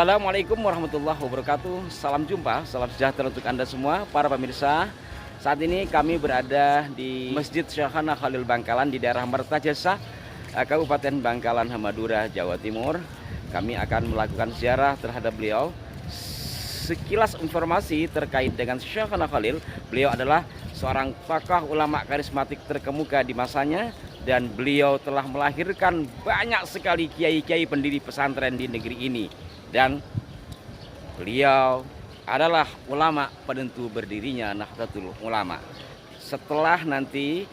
Assalamualaikum warahmatullahi wabarakatuh. Salam jumpa, salam sejahtera untuk Anda semua para pemirsa. Saat ini kami berada di Masjid Syekhana Khalil Bangkalan di daerah Mertajasa, Kabupaten Bangkalan, Madura, Jawa Timur. Kami akan melakukan ziarah terhadap beliau. Sekilas informasi terkait dengan Syekhana Khalil, beliau adalah seorang tokoh ulama karismatik terkemuka di masanya, dan beliau telah melahirkan banyak sekali kiai-kiai pendiri pesantren di negeri ini. Dan beliau adalah ulama penentu berdirinya Nahdlatul Ulama. Setelah nanti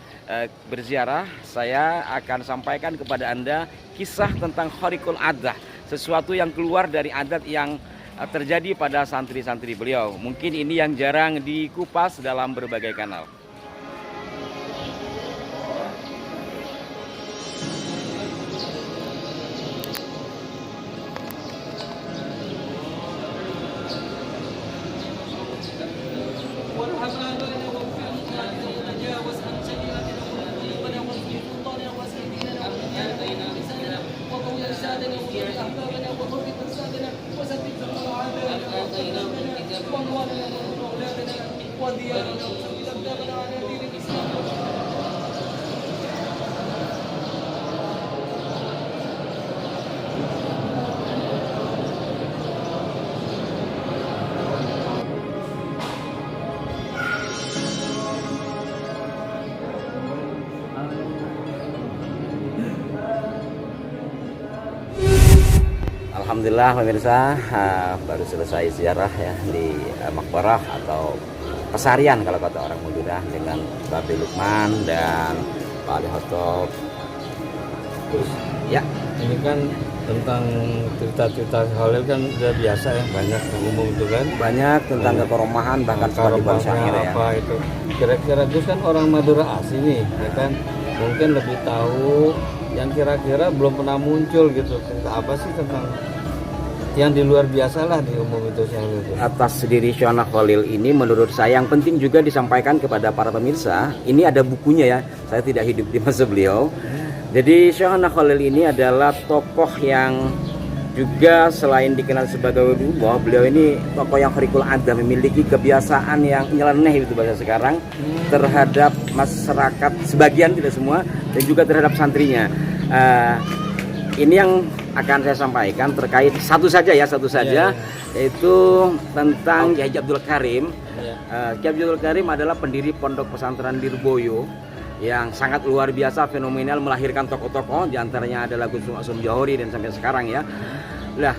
berziarah, saya akan sampaikan kepada Anda kisah tentang khariqul adah, sesuatu yang keluar dari adat yang terjadi pada santri-santri beliau. Mungkin ini yang jarang dikupas dalam berbagai kanal. Alhamdulillah pemirsa, baru selesai ziarah ya di Makbarah atau Pesarian kalau kata orang Madura, dengan Babe Lukman dan Pak Ali Khotob. Terus ya, ini kan tentang cerita-cerita Khalil kan udah biasa ya, banyak yang umum itu kan. Banyak tentang keromahan, bahkan seperti bang syair ya. Apa itu? Kira-kira Gus kan orang Madura asli nih, ya kan? Mungkin lebih tahu yang kira-kira belum pernah muncul gitu. Apa sih tentang yang di luar biasa lah di umum itu Khalil. Atas diri Syekhana Khalil ini menurut saya yang penting juga disampaikan kepada para pemirsa. Ini ada bukunya ya, saya tidak hidup di masa beliau. Jadi Syekhana Khalil ini adalah tokoh yang juga selain dikenal sebagai bahwa beliau ini tokoh yang khariqul adah, memiliki kebiasaan yang nyeleneh itu bahasa sekarang terhadap masyarakat, sebagian tidak semua, dan juga terhadap santrinya. Ini yang akan saya sampaikan terkait satu saja, yaitu tentang Kiai Abdul Karim. Kiai Abdul Karim adalah pendiri Pondok Pesantren Lirboyo yang sangat luar biasa, fenomenal, melahirkan tokoh-tokoh, diantaranya adalah Gus Maksum Johori dan sampai sekarang ya. Lah,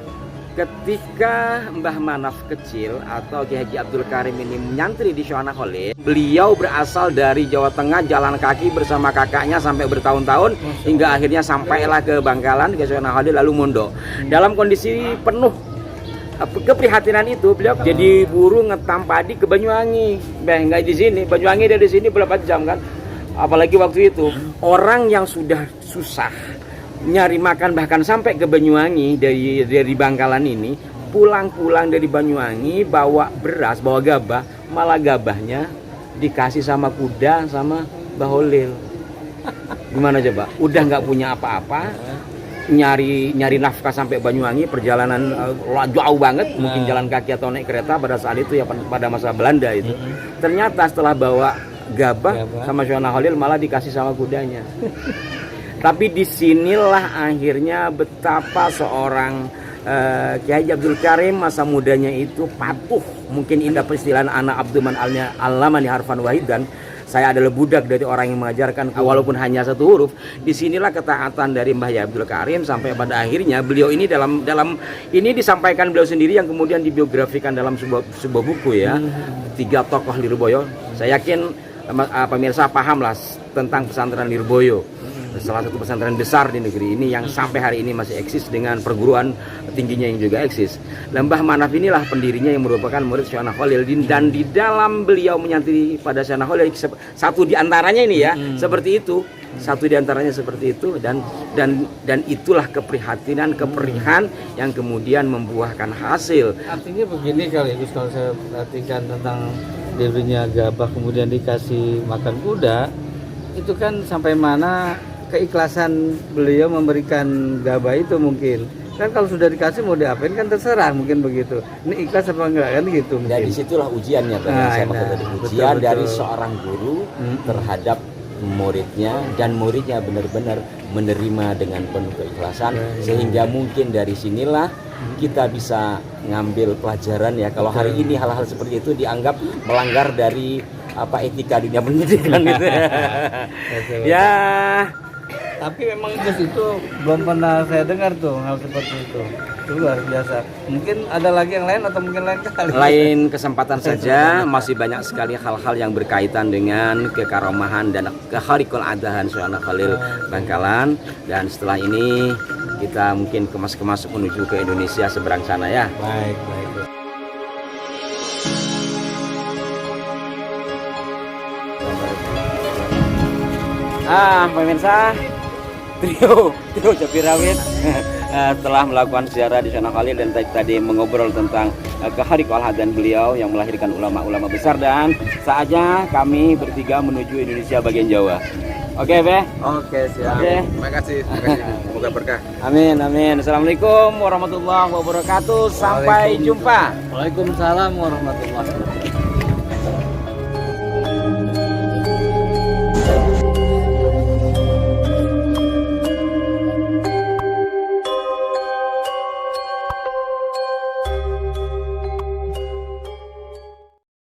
ketika Mbah Manaf kecil atau Kiai Abdul Karim ini menyantri di Syekhana Khalil, beliau berasal dari Jawa Tengah, jalan kaki bersama kakaknya sampai bertahun-tahun hingga akhirnya sampailah ke Bangkalan, ke Syekhana Khalil, lalu mondok. Dalam kondisi penuh keprihatinan itu, beliau jadi buruh ngetam padi ke Banyuwangi. Nggak di sini, Banyuwangi dari sini berapa jam kan? Apalagi waktu itu orang yang sudah susah nyari makan bahkan sampai ke Banyuwangi dari Bangkalan ini, pulang dari Banyuwangi bawa beras, bawa gabah, malah gabahnya dikasih sama kuda sama Mbah Holil. Gimana coba? Udah nggak punya apa-apa, nyari nafkah sampai Banyuwangi, perjalanan jauh banget, mungkin jalan kaki atau naik kereta pada saat itu ya, pada masa Belanda itu. Ternyata setelah bawa gabah sama Syekhana Khalil malah dikasih sama kudanya. Tapi disinilah akhirnya betapa seorang Kiai Abdul Karim masa mudanya itu patuh. Mungkin indah peristilahan anak Abdurrahman Al-Lamani Harfan Wahidan. Saya adalah budak dari orang yang mengajarkan walaupun hanya satu huruf. Disinilah ketaatan dari Mbah Abdul Karim sampai pada akhirnya beliau ini dalam ini disampaikan beliau sendiri yang kemudian dibiografikan dalam sebuah buku ya. 3 tokoh Lirboyo. Saya yakin pemirsa paham lah tentang pesantren Lirboyo, salah satu pesantren besar di negeri ini yang sampai hari ini masih eksis dengan perguruan tingginya yang juga eksis. Mbah Manaf inilah pendirinya yang merupakan murid Syekhana Khalil, dan di dalam beliau menyantri pada Syekhana Khalil, satu di antaranya ini ya seperti itu, satu di antaranya seperti itu, dan itulah keperihan yang kemudian membuahkan hasil. Artinya begini kali Gus, kalau saya perhatikan tentang diberinya gabah kemudian dikasih makan kuda, itu kan sampai mana keikhlasan beliau memberikan gabah itu mungkin. Kan kalau sudah dikasih mau diapain kan terserah, mungkin begitu. Ini ikhlas apa enggak kan gitu Dan mungkin. disitulah ujiannya tadi yang Nah, saya maksud nah, tadi. betul, Ujian betul. dari seorang guru terhadap muridnya, dan muridnya benar-benar menerima dengan penuh keikhlasan, sehingga mungkin dari sinilah kita bisa ngambil pelajaran ya, kalau hari ini hal-hal seperti itu dianggap melanggar dari etika dunia pendidikan gitu Betul. ya. Tapi memang Gus itu belum pernah saya dengar tuh hal seperti itu. Itu luar biasa. Mungkin ada lagi yang lain atau mungkin lain kali. Lain kesempatan saja, masih banyak sekali hal-hal yang berkaitan dengan kekaromahan dan kekhariqul adahan Syekh Khalil Bangkalan. Dan setelah ini kita mungkin kemas-kemas menuju ke Indonesia seberang sana ya. Baik, baik. Pemirsa, trio Capi Rawit telah melakukan ziarah di Syekh Khalil dan tadi mengobrol tentang kekhariqul adahan beliau yang melahirkan ulama-ulama besar, dan saatnya kami bertiga menuju Indonesia bagian Jawa. Oke, Be? Oke, siap. Oke. Terima kasih. Semoga berkah. Amin, amin. Assalamualaikum warahmatullahi wabarakatuh. Sampai jumpa. Waalaikumsalam warahmatullahi wabarakatuh.